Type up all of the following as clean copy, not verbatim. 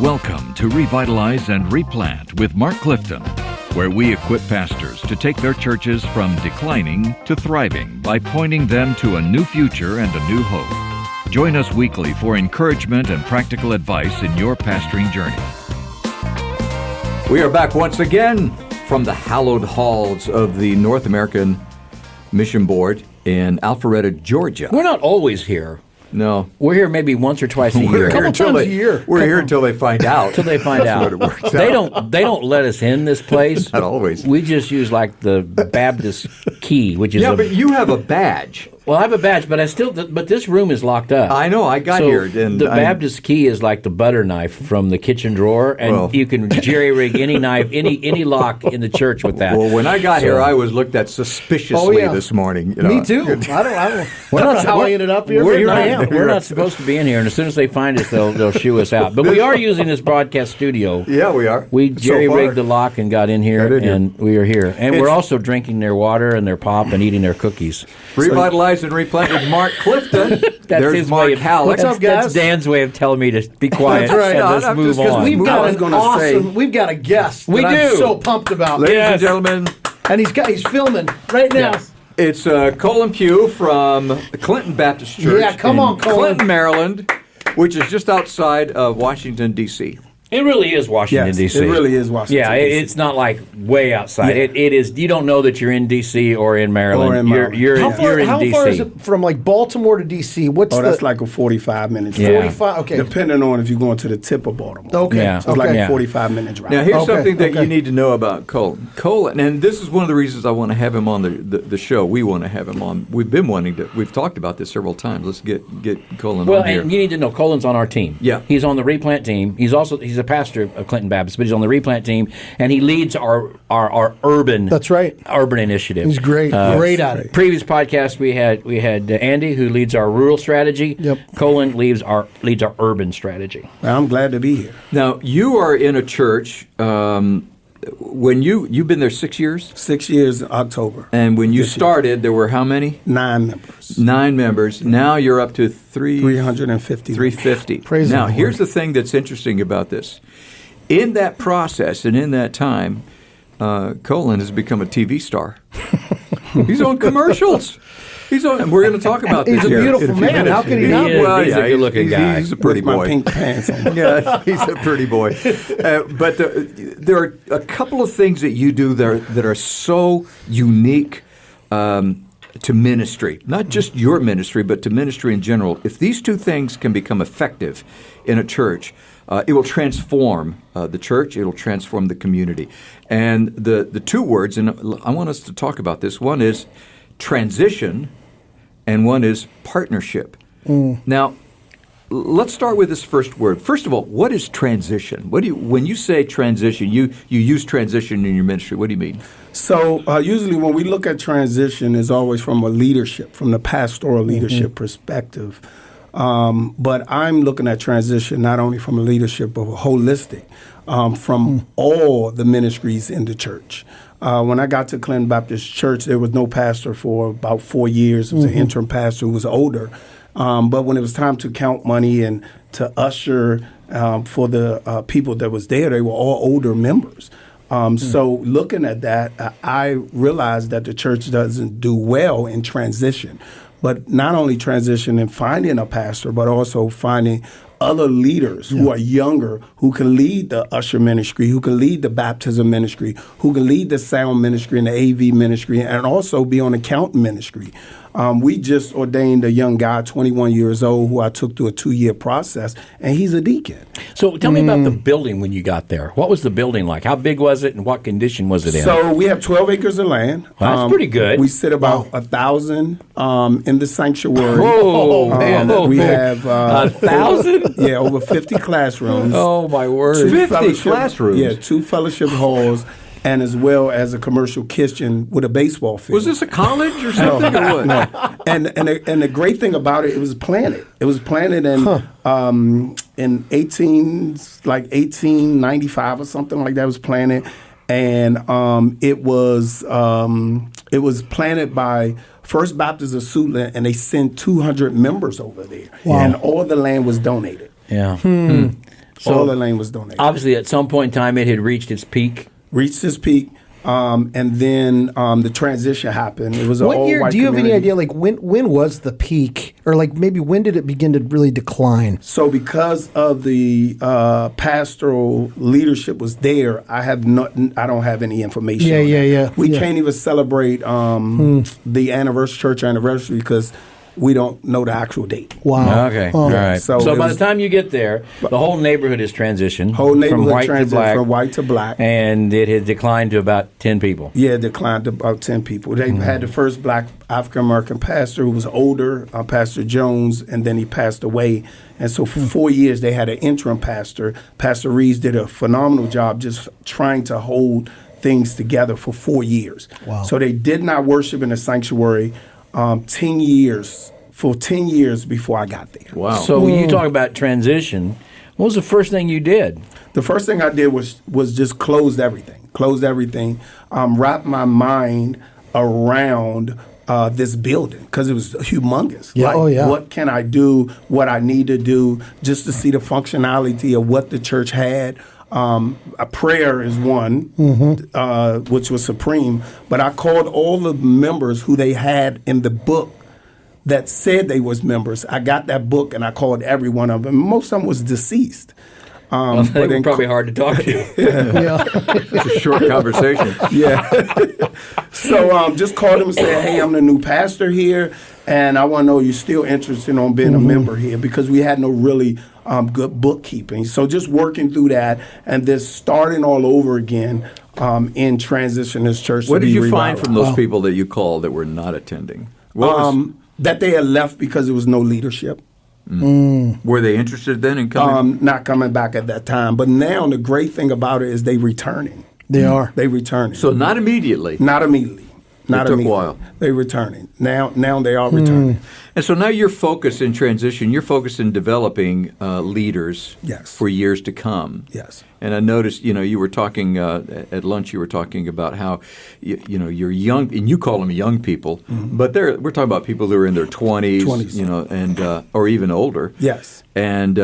Welcome to Revitalize and Replant with Mark Clifton, where we equip pastors to take their churches from declining to thriving by pointing them to a new future and a new hope. Join us weekly for encouragement and practical advice in your pastoring journey. We are back once again from the hallowed halls of the North American Mission Board in Alpharetta, Georgia. We're not always here. No. We're here maybe once or twice a year. We're here until they find out. Until they find out. What it works They out. don't let us in this place. Not always. We just use like the Baptist key, which is but you have a badge. Well, I have a badge, but but this room is locked up. I know. I got here. And the Baptist key is like the butter knife from the kitchen drawer, and you can jerry rig any knife, any lock in the church with that. Well, when I got here, I was looked at suspiciously this morning. You know. Me too. I don't. That's how I ended up here. Here I am. We're not supposed to be in here, and as soon as they find us, they'll shoo us out. But we are using this broadcast studio. Yeah, we are. We jerry-rigged the lock and got in here, and we are here. And we're also drinking their water and their pop and eating their cookies. Revitalize and Replant with Mark Clifton. There's his Mark way of, Hallock. What's up, guys? That's Dan's way of telling me to be quiet. That's right. And let's move on. We've got a guest. We that do. I'm so pumped about. Ladies and gentlemen. And he's filming right now. Yes. It's Colin Pugh from the Clinton Baptist Church. Yeah, come on, Colin. Clinton, Maryland, which is just outside of Washington, D.C. It really is Washington, D.C. It really is Washington, D.C. It's not like way outside. Yeah. It is. You don't know that you're in D.C. or in Maryland. Or in Maryland. You're in How D.C. far is it from like Baltimore to D.C.? That's like a 45-minute drive. 45? Okay. Depending on if you're going to the tip of Baltimore. Okay. Yeah. So it's like Yeah. a 45-minute drive. Now, here's Okay, something that okay. you need to know about Colin. Colin, and this is one of the reasons I want to have him on the show. We want to have him on. We've talked about this several times. Let's get Colin Well, on here. and you need to know Colin's on our team. Yeah. He's on the Replant team. He's a pastor of Clinton Baptist, but he's on the Replant team, and he leads our urban. That's right. Urban initiative. He's great. Great at it. Previous podcast we had Andy, who leads our rural strategy. Yep. Colin leads our urban strategy. Well, I'm glad to be here. Now, you are in a church. When you've been there 6 years, 6 years in October. and when you started, there were how many? 9 members. 9 members. Now you're up to 350. 350. Praise the now, Lord. here's the thing that's interesting about this. In that process and in that time, Colin has become a TV star. He's on commercials. And we're going to talk about this. He's a here beautiful in a few man. minutes. How could he not be? Well, He's a good-looking guy. He's a pretty With my boy. pink pants on. Yeah, he's a pretty boy. But there are a couple of things that you do that are so unique to ministry. Not just your ministry, but to ministry in general. If these two things can become effective in a church, it will transform the church. It will transform the community. And the two words, and I want us to talk about this. One is transition, and one is partnership. Now, let's start with this first word. First of all, what is transition? When you say transition, you use transition in your ministry. What do you mean? So usually when we look at transition, it's always from the pastoral leadership perspective. But I'm looking at transition not only from a leadership, but holistic, from all the ministries in the church. When I got to Clinton Baptist Church, there was no pastor for about 4 years. It was an interim pastor who was older. But when it was time to count money and to usher for the people that was there, they were all older members. So looking at that, I realized that the church doesn't do well in transition. But not only transition in finding a pastor, but also finding other leaders who are younger, who can lead the usher ministry, who can lead the baptism ministry, who can lead the sound ministry and the AV ministry, and also be on the count ministry. We just ordained a young guy, 21 years old, who I took through a 2-year process, and he's a deacon. So tell me about the building when you got there. What was the building like? How big was it, and what condition was it in? So we have 12 acres of land. Well, that's pretty good. We sit about 1,000 in the sanctuary. Oh, man. We have 1,000? Yeah, over 50 classrooms. Oh, my word. 50 classrooms? Yeah, 2 fellowship halls, and as well as a commercial kitchen with a baseball field. Was this a college or something? Or what? No. And the great thing about it was planted. It was planted in 1895 or something like that. It was planted, and it was planted by First Baptist of Suitland, and they sent 200 members over there, and all the land was donated. Yeah. All the land was donated. Obviously, at some point in time, it had reached its peak. And then the transition happened. It was an What year? all-white Do you have any community. idea? Like when was the peak, or like maybe when did it begin to really decline? So because of the pastoral leadership was there, I don't have any information. Yeah, on that. yeah. We can't even celebrate the church anniversary because we don't know the actual date. Wow. Okay. All right. So So it by was- the time you get there, the whole neighborhood is transitioned. Whole neighborhood from white to transitioned black, from white to black. and it had declined to about 10 people. Yeah, it declined to about 10 people. They had the first black African-American pastor who was older, Pastor Jones, and then he passed away. And so for 4 years, they had an interim pastor. Pastor Reeves did a phenomenal job just trying to hold things together for 4 years. Wow. So they did not worship in the sanctuary 10 years before I got there. Wow. So when you talk about transition, what was the first thing you did? The first thing I did was just closed everything, wrapped my mind around this building because it was humongous. Yeah, What can I do, what I need to do, just to see the functionality of what the church had. A prayer is one, which was supreme, but I called all the members who they had in the book that said they was members. I got that book and I called every one of them. Most of them was deceased. They were probably hard to talk to. Yeah. It's a short conversation. Yeah. So just called them and said, hey, I'm the new pastor here, and I want to know you're still interested in being a member here, because we had no really good bookkeeping. So just working through that and then starting all over again in transition as church. What to did be you find revitalized. from those people that you called that were not attending? What was, That they had left because there was no leadership. were they interested then in coming? Not coming back at that time. But now the great thing about it is they returning. They are. They returning. So not immediately. Not immediately. Not took a immediately. while. They returning. Now they are returning. And so now you're focused in transition. You're focused in developing leaders Yes. for years to come. Yes. And I noticed, you were talking at lunch. You were talking about how, you're young, and you call them young people, but we're talking about people who are in their 20s, 20s. and or even older. Yes. And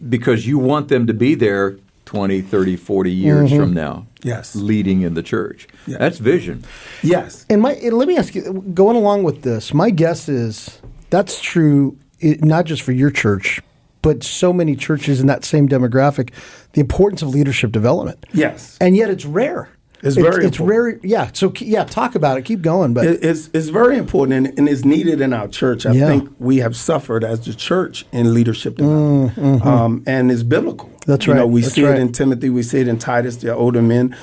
because you want them to be there 20, 30, 40 years from now. Yes. Leading in the church. Yes. That's vision. Yes. And let me ask you, going along with this, my guess is that's true, not just for your church, but so many churches in that same demographic, the importance of leadership development. Yes. And yet it's rare. It's very It's rare. Yeah. So, talk about it. Keep going. But It's very important and it's needed in our church. I Yeah. think we have suffered as the church in leadership development, and it's biblical. That's You know, right. we That's see right. it in Timothy. We see it in Titus. The older men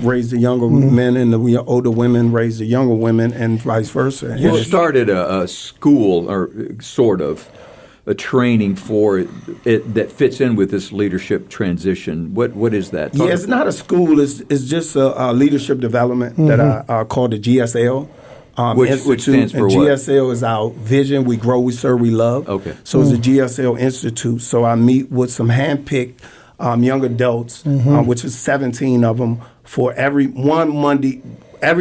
raise the younger men, and the older women raise the younger women, and vice versa. You And started a school, or sort of, a training for it that fits in with this leadership transition. What is that? yeah, it's not a school. It's just a leadership development that I call the GSL. Which Institute. stands for and what? GSL is our vision. We grow, we serve, we love. Okay. So it's a GSL Institute. So I meet with some handpicked young adults, which is 17 of them, for every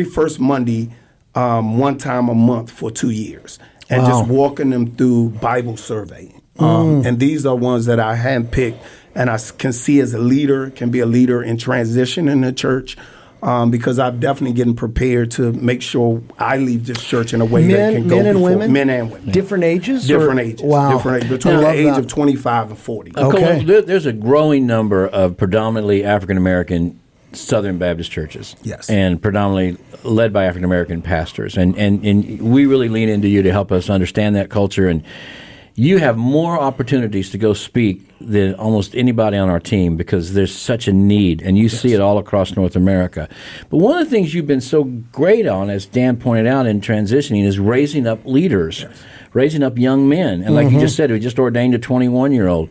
first Monday, one time a month for 2 years. And just walking them through Bible survey. And these are ones that I handpicked and I can see as a leader, can be a leader in transition in the church. Because I'm definitely getting prepared to make sure I leave this church in a way that can go men and before women? men and women. different ages? Different or- ages. Wow. Different ages. Between I the love age that. of 25 and 40. Okay. There's a growing number of predominantly African American Southern Baptist churches. Yes. And predominantly led by African American pastors. And we really lean into you to help us understand that culture. And you have more opportunities to go speak than almost anybody on our team because there's such a need, and you see it all across North America. But one of the things you've been so great on, as Dan pointed out in transitioning, is raising up leaders, raising up young men. And like you just said, we just ordained a 21-year-old.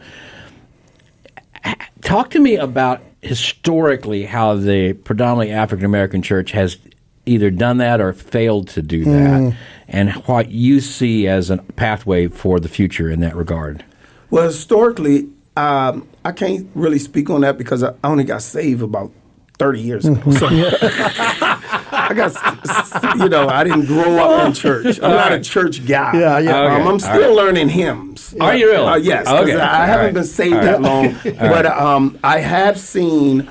Talk to me about historically how the predominantly African American church has either done that or failed to do that, and what you see as a pathway for the future in that regard. Well, historically, I can't really speak on that because I only got saved about 30 years ago. So, I didn't grow up in church. I'm not a church guy. Yeah. Okay. I'm still learning hymns. Are you really? Yes, Okay. because I haven't been saved that long. But I have seen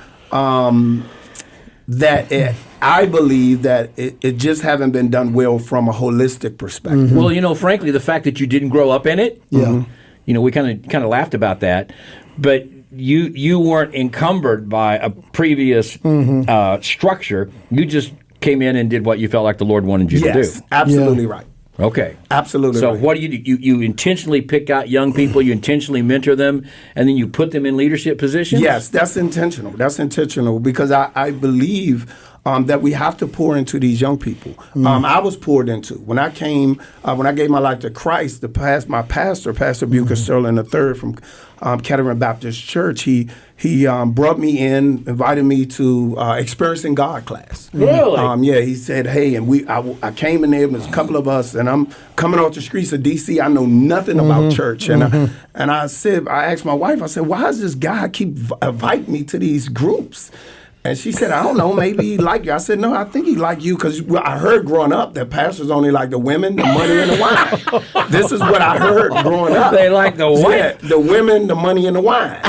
that I believe that it just haven't been done well from a holistic perspective. Well, frankly, the fact that you didn't grow up in it, we kind of laughed about that, but you weren't encumbered by a previous structure. You just came in and did what you felt like the Lord wanted you to do. Yes, absolutely right. Okay. Absolutely So right. what do you do? You intentionally pick out young people, you intentionally mentor them, and then you put them in leadership positions? Yes, that's intentional. That's intentional because I believe that we have to pour into these young people. I was poured into. When I came, when I gave my life to Christ, my pastor, Pastor Bucher Sterling III from Kettering Baptist Church, he brought me in, invited me to Experiencing God class. Really? He said, hey, and I came in there, there was a couple of us, and I'm coming off the streets of D.C. I know nothing about church. And I asked my wife, I said, why does this guy keep inviting me to these groups? And she said, I don't know, maybe he like you. I said, no, I think he like you because I heard growing up that pastors only like the women, the money, and the wine. This is what I heard growing up. They like the what? Yeah, the women, the money, and the wine.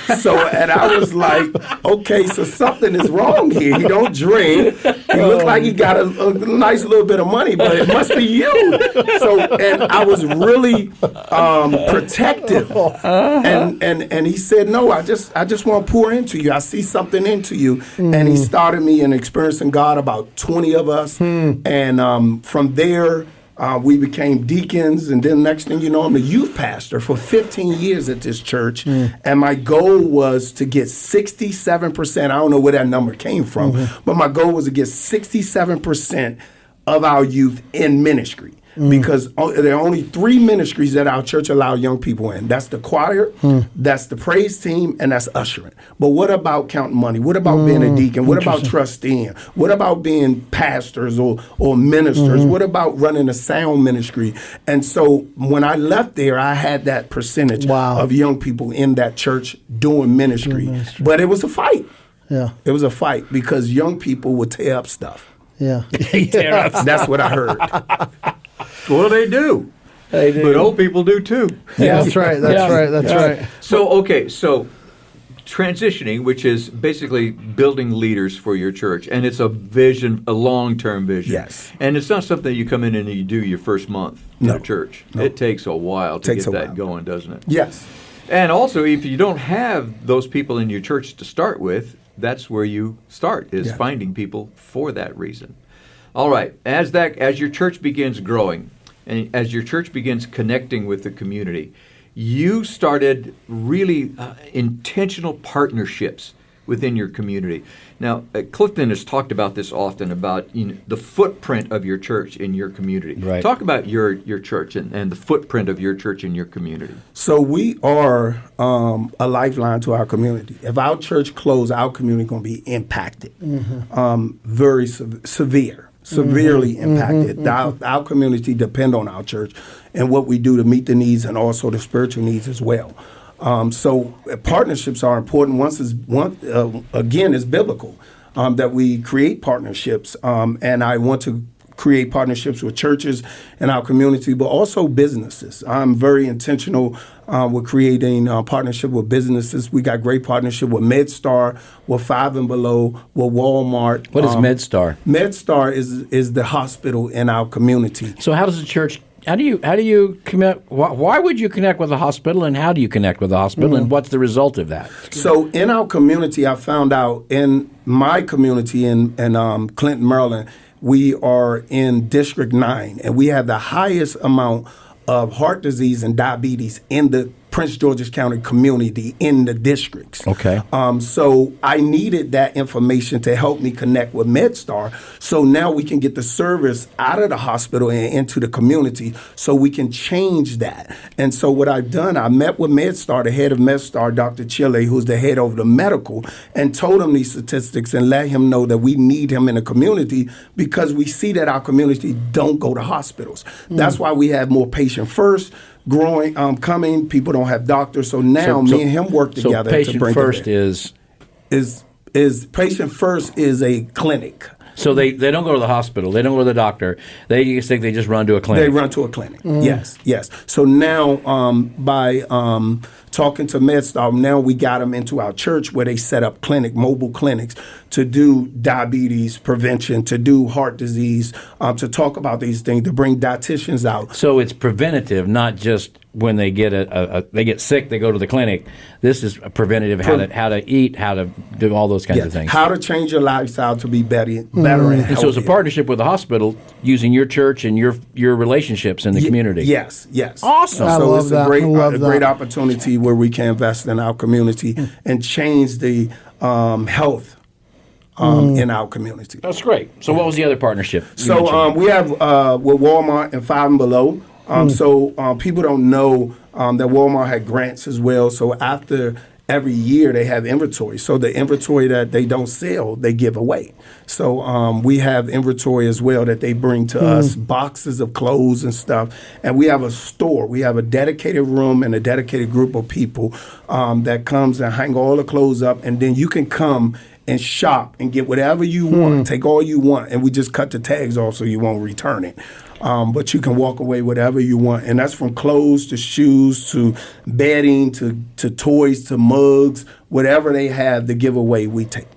And I was like, okay, so something is wrong here. He don't drink. He looked like he got a nice little bit of money, but it must be you. And I was really protective. And he said, no, I just want to pour into you. I see something into you. And he started me in Experiencing God, about 20 of us. And from there, we became deacons, and then next thing you know, I'm the youth pastor for 15 years at this church. And my goal was to get 67%. I don't know where that number came from, but my goal was to get 67% of our youth in ministry. Because there are only 3 ministries that our church allow young people in. That's the choir, that's the praise team, and that's ushering. But what about counting money? What about being a deacon? What about trusteeing? What about being pastors or ministers? What about running a sound ministry? And so when I left there, I had that percentage of young people in that church doing ministry. But it was a fight. Yeah. It was a fight because young people would tear up stuff. Yeah. That's what I heard. Well, they do. They do. But old people do too. Yeah, that's right. That's right. So transitioning, which is basically building leaders for your church, and it's a vision, a long-term vision. Yes. And it's not something you come in and you do your first month in a church. No. It takes a while to get that going, doesn't it? Yes. And also, if you don't have those people in your church to start with, that's where you start, is finding people for that reason. All right. As your church begins growing, and as your church begins connecting with the community, you started really intentional partnerships within your community. Now, Clifton has talked about this often, about the footprint of your church in your community. Right. Talk about your church and the footprint of your church in your community. So we are a lifeline to our community. If our church closed, our community is going to be impacted, very severely impacted. Our community depend on our church and what we do to meet the needs and also the spiritual needs as well. So partnerships are important. Again, it's biblical that we create partnerships, and I want to create partnerships with churches in our community, but also businesses. I'm very intentional with creating partnership with businesses. We got great partnership with MedStar, with Five and Below, with Walmart. What is MedStar? MedStar is the hospital in our community. So how does the church? How do you connect? Why would you connect with a hospital, and how do you connect with a hospital, and what's the result of that? So in our community, I found out in my community in Clinton, Maryland, we are in District 9, and we have the highest amount of heart disease and diabetes in the Prince George's County community in the districts. Okay. So I needed that information to help me connect with MedStar. So now we can get the service out of the hospital and into the community so we can change that. And so what I've done, I met with MedStar, the head of MedStar, Dr. Chile, who's the head of the medical, and told him these statistics and let him know that we need him in the community because we see that our community don't go to hospitals. That's why we have more patient first coming. People don't have doctors, so now me and him work together. So patient to bring first is patient first is a clinic. So they don't go to the hospital. They don't go to the doctor. They just run to a clinic. They run to a clinic. Yes. So now by talking to MedStar, now we got them into our church where they set up mobile clinics to do diabetes prevention, to do heart disease, to talk about these things, to bring dietitians out. So it's preventative, not just when they get they get sick, they go to the clinic. This is a preventative, how to eat, how to do all those kinds of things. How to change your lifestyle to be better and healthier. And so it's a partnership with the hospital using your church and your relationships in the community. Yes. Awesome. I So love it's that. a great opportunity where we can invest in our community and change the health in our community. That's great. So what was the other partnership? So we have with Walmart and Five and Below. So people don't know that Walmart had grants as well. So after every year they have inventory. So the inventory that they don't sell, they give away. So we have inventory as well that they bring to us, boxes of clothes and stuff. And we have a store. We have a dedicated room and a dedicated group of people that comes and hang all the clothes up. And then you can come and shop and get whatever you want, take all you want, and we just cut the tags off so you won't return it. But you can walk away whatever you want, and that's from clothes to shoes to bedding to toys to mugs, whatever they have to give away, we take.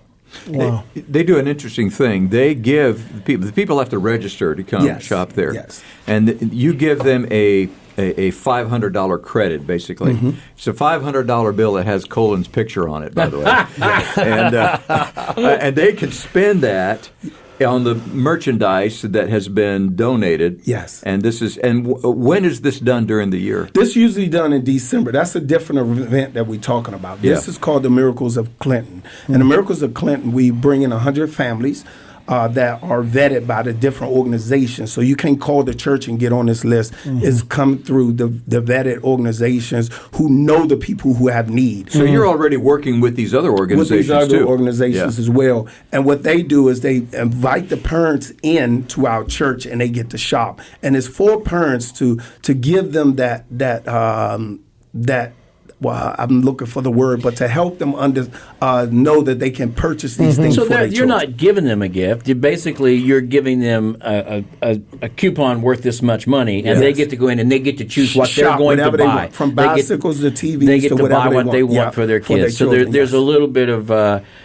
Wow. They do an interesting thing. They give the people have to register to come shop there. Yes. And you give them a $500 credit, basically. It's a $500 bill that has Colin's picture on it, by the way. And they can spend that on the merchandise that has been donated. Yes. And when is this done during the year? This usually done in December. That's a different event that we're talking about. This is called the Miracles of Clinton. And the Miracles of Clinton, we bring in 100 families that are vetted by the different organizations. So you can't call the church and get on this list. It's come through the vetted organizations who know the people who have need. So you're already working with these other organizations with these other too. organizations as well. And what they do is they invite the parents in to our church and they get to shop. And it's for parents to give them that well, I'm looking for the word, but to help them know that they can purchase these things. So for their you're children. not giving them a gift. You're giving them a coupon worth this much money, and they get to go in and they get to choose what they're going to buy. Want, from bicycles to TVs they get to buy what they want. want for their kids. Their children, there's a little bit of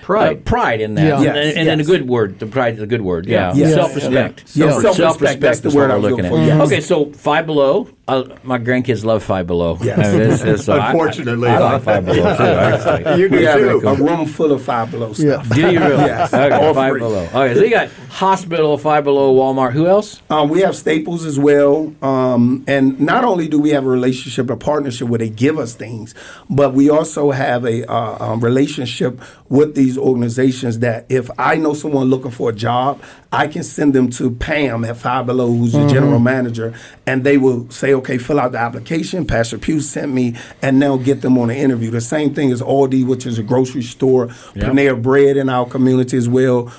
pride in that, Yeah. and a good word. The pride is a good word. Yeah, Yes. self-respect. Self-respect. That's the is word what I we're was looking at. looking for. Yes. Okay, so Five Below. My grandkids love Five Below. Yes. Unfortunately. I like Five Below too. Actually. You do We have too. a room full of Five Below stuff. Do you really? Yes. Okay, All Five free. Below. Okay, so you got hospital, Five Below, Walmart. Who else? We have Staples as well. And not only do we have a relationship, a partnership where they give us things, but we also have a relationship with these organizations that if I know someone looking for a job, I can send them to Pam at Five Below, who's the general manager, and they will say, okay, fill out the application. Pastor Pugh sent me, and they'll get them on an interview. The same thing as Aldi, which is a grocery store, Panera Bread in our community as well,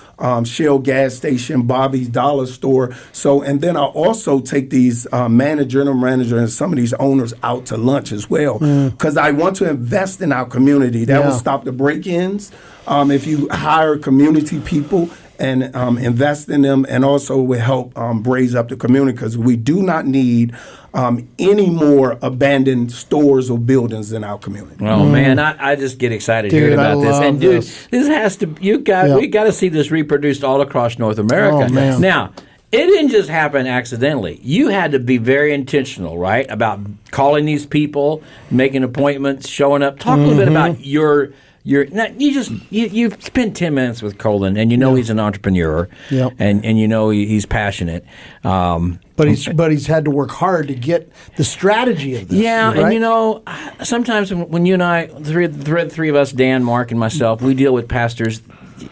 Shell gas station, Bobby's Dollar Store. So, and then I also take these general manager and some of these owners out to lunch as well, because I want to invest in our community. That will stop the break-ins. If you hire community people and invest in them, and also will help raise up the community, because we do not need any more abandoned stores or buildings in our community. Oh man, I just get excited hearing about this. And dude, this has to we got to see this reproduced all across North America. Oh, man. Now, it didn't just happen accidentally. You had to be very intentional, right, about calling these people, making appointments, showing up. Talk a little bit about you spend 10 minutes with Colin, and he's an entrepreneur, and he's passionate. But he's had to work hard to get the strategy of this. Yeah, right? and sometimes when you and I, the three of us, Dan, Mark, and myself, we deal with pastors.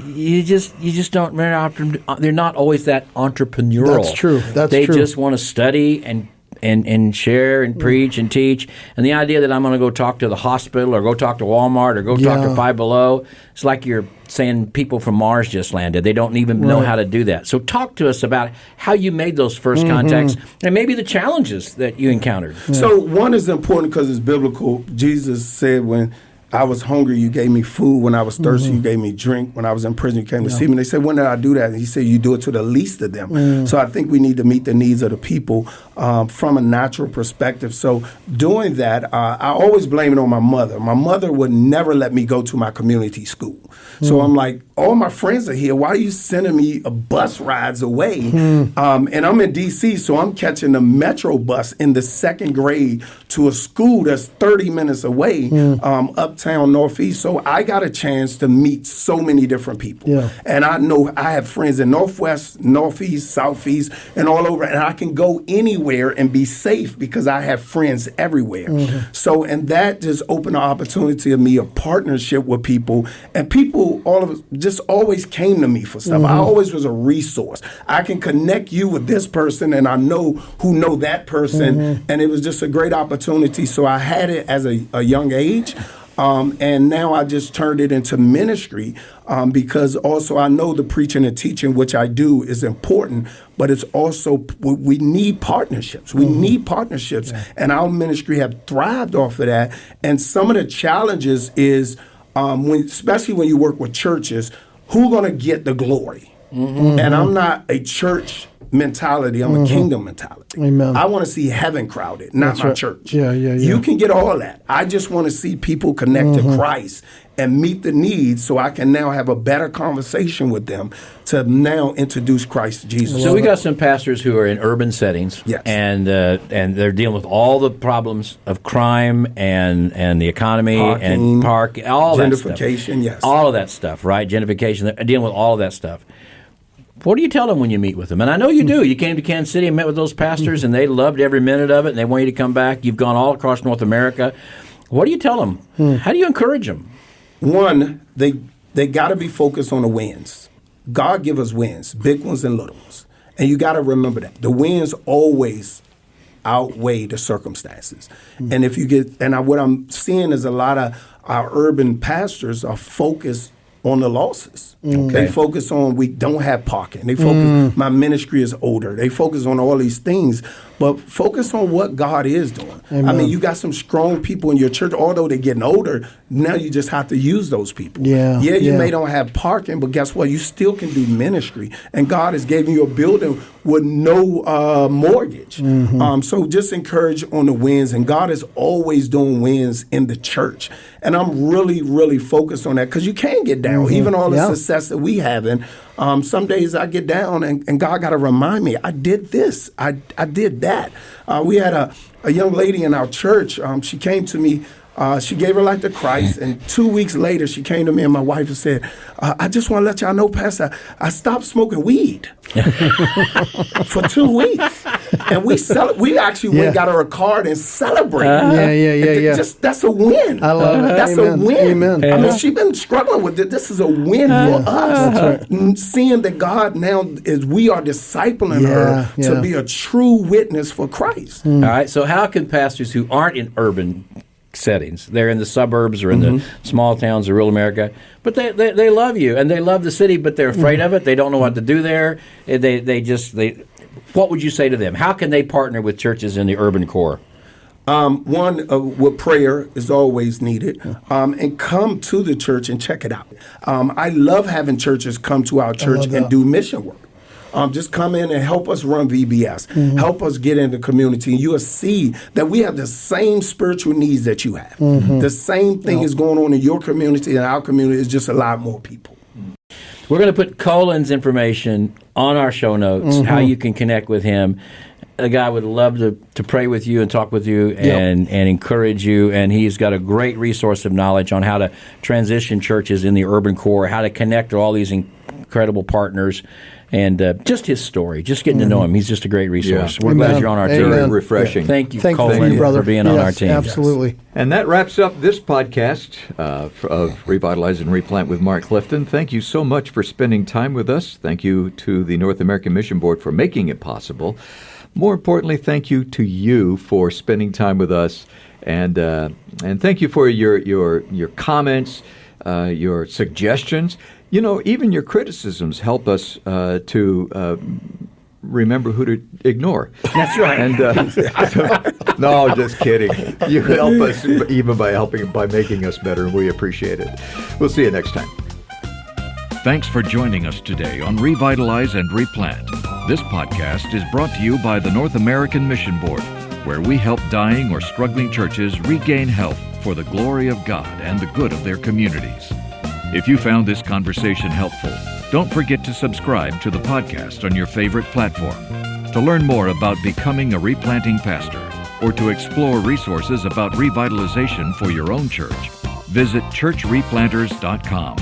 You just don't. They're not always that entrepreneurial. That's true. They just want to study and share and preach and teach. And the idea that I'm going to go talk to the hospital or go talk to Walmart or go talk to Five Below, it's like you're saying people from Mars just landed. They don't even know how to do that. So talk to us about how you made those first contacts and maybe the challenges that you encountered. So one is important because it's biblical. Jesus said when I was hungry, you gave me food. When I was thirsty, you gave me drink. When I was in prison, you came to see me. They said, when did I do that? And he said, you do it to the least of them. So I think we need to meet the needs of the people from a natural perspective. So doing that, I always blame it on my mother. My mother would never let me go to my community school. So I'm like, all my friends are here. Why are you sending me a bus rides away? And I'm in D.C., so I'm catching the Metro bus in the second grade to a school that's 30 minutes away, uptown Northeast. So I got a chance to meet so many different people. And I know I have friends in Northwest, Northeast, Southeast, and all over. And I can go anywhere and be safe because I have friends everywhere. So, and that just opened the opportunity of me a partnership with people. And people, all of us, just always came to me for stuff. I always was a resource. I can connect you with this person, and I know who know that person. And it was just a great opportunity. So I had it as a young age. And now I just turned it into ministry because also I know the preaching and teaching, which I do, is important, but it's also, we need partnerships. We need partnerships. And our ministry have thrived off of that. And some of the challenges is, especially when you work with churches, who's going to get the glory? And I'm not a church mentality. I'm a kingdom mentality. Amen. I want to see heaven crowded, not my church. Yeah. You can get all that. I just want to see people connect to Christ and meet the needs so I can now have a better conversation with them to now introduce Christ Jesus. So we got some pastors who are in urban settings, and they're dealing with all the problems of crime and the economy and all that stuff. Gentrification, all of that stuff, right? Gentrification. They're dealing with all of that stuff. What do you tell them when you meet with them? And I know you do. You came to Kansas City and met with those pastors, and they loved every minute of it, and they want you to come back. You've gone all across North America. What do you tell them? How do you encourage them? One, they got to be focused on the wins. God give us wins, big ones and little ones. And you got to remember that. The wins always outweigh the circumstances. And if you what I'm seeing is a lot of our urban pastors are focused on the losses. They focus on we don't have parking. They focus my ministry is older. They focus on all these things, but focus on what God is doing. Amen. I mean, you got some strong people in your church, although they're getting older, now you just have to use those people. You may don't have parking, but guess what? You still can do ministry. And God has given you a building with no mortgage. So just encourage on the wins. And God is always doing wins in the church. And I'm really, really focused on that because you can get down. Even all the success that we have. And some days I get down and God got to remind me, I did this. I did that. We had a young lady in our church. She came to me. She gave her life to Christ, and 2 weeks later, she came to me and my wife and said, I just want to let y'all know, Pastor, I stopped smoking weed for 2 weeks. And we actually went and got her a card and celebrated. That's a win. I love it. That's Amen. a win. Amen. I mean, she's been struggling with it. This is a win for us. Seeing that God now we are discipling her to be a true witness for Christ. All right, so how can pastors who aren't in urban settings, they're in the suburbs or in the small towns of rural America, but they love you and they love the city, but they're afraid of it. They don't know what to do there. What would you say to them? How can they partner with churches in the urban core? With prayer is always needed, and come to the church and check it out. I love having churches come to our church and do mission work. Just come in and help us run VBS. Help us get in the community. And you will see that we have the same spiritual needs that you have. The same thing is going on in your community and our community. Is just a lot more people. We're going to put Colin's information on our show notes, how you can connect with him. The guy would love to pray with you and talk with you and encourage you. And he's got a great resource of knowledge on how to transition churches in the urban core, how to connect to all these incredible partners. And just his story, just getting to know him. He's just a great resource. We're glad you're on our team. Very refreshing. Thank you, Thank Colin, you, brother. for being on our team. Absolutely. And that wraps up this podcast of Revitalize and Replant with Mark Clifton. Thank you so much for spending time with us. Thank you to the North American Mission Board for making it possible. More importantly, thank you to you for spending time with us. And thank you for your comments, your suggestions. You know, even your criticisms help us to remember who to ignore. That's right. And no, just kidding. You help us even by making us better, and we appreciate it. We'll see you next time. Thanks for joining us today on Revitalize and Replant. This podcast is brought to you by the North American Mission Board, where we help dying or struggling churches regain health for the glory of God and the good of their communities. If you found this conversation helpful, don't forget to subscribe to the podcast on your favorite platform. To learn more about becoming a replanting pastor or to explore resources about revitalization for your own church, visit churchreplanters.com.